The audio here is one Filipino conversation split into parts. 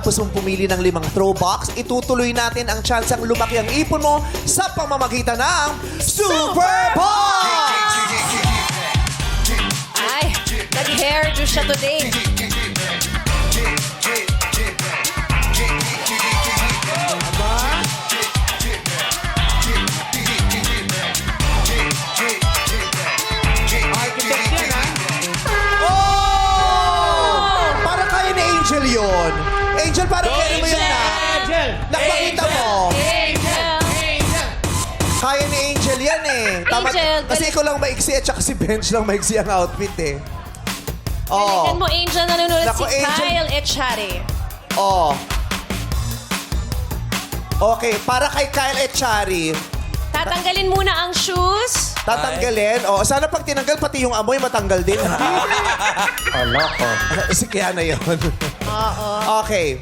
Pagkatapos mong pumili ng 5 throw box, itutuloy natin ang tsansang lumaki ang ipon mo sa pamamagitan ng Super Box! Ay, nag-hairdo siya today. Architect yan, ha? Oh! Parang kaya ni Angel yun. Angel, parang kaya mo yun na. Angel! Nakakita mo. Angel! Kaya ni Angel yan eh. Angel, Kasi ikaw lang maiksi at saka si Bench lang maiksi ang outfit eh. Galingan Oh. mo, Angel, nanonood Naku, si Angel. Kyle Echari. Oh. Okay, para kay Kyle Echari, Tatanggalin muna ang shoes. tatanggalin. Oh, sana pag tinanggal, pati yung amoy matanggal din, ha? Ala ko. Si Kiana yun. Oo. Okay.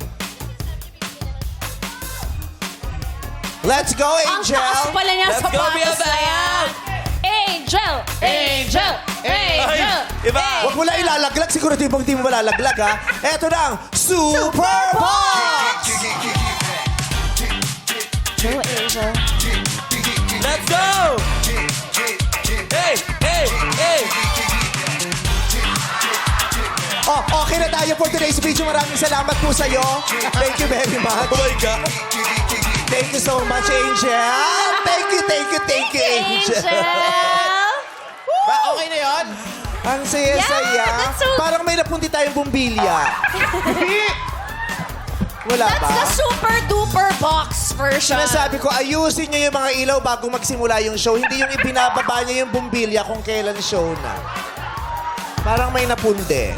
Let's go, Ang Angel! taas pala niya Let's sa go, patas Bianca! na yan. Angel! Angel! Angel! Iba! Huwag mo lang ilalaglag. Siguro ibang di mo malalaglag, ha? Eto na ang Super Box! Go, Angel. Let's go! Hey! Hey! Hey! Oh, okay na tayo for today's video. Maraming salamat po sa'yo. Thank you very much. Oh my God! Thank you so much, Angel. Thank you, Angel. Okay na yun? Ang saya-saya. Yeah, that's so- Parang may napunti tayong bumbilya. Wala That's ba? the super duper box version. Sinasabi ko, ayusin niyo yung mga ilaw bago magsimula yung show. Hindi yung ibinababa niyo yung bumbilya kung kailan show na. Parang may napundi.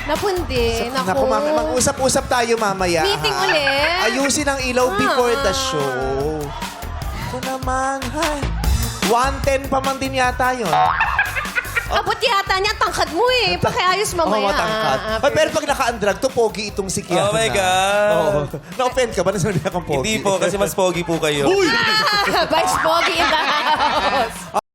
Napundi. Naku, mag-usap-usap tayo mamaya. Meeting ha? ulit. Ayusin ang ilaw before the show. Ito naman, ha? 110 pa man din yata yun. Abot yata niya, tangkad mo eh. Pakiayos mamaya. matangkad. Ay, pero pag naka-undrag to, pogi itong si Kiana. Oh my God. Oo. Na-offend ka ba na sinabi akong pogi? Hindi po, kasi mas pogi po kayo. Uy! Vice Pogi in the house.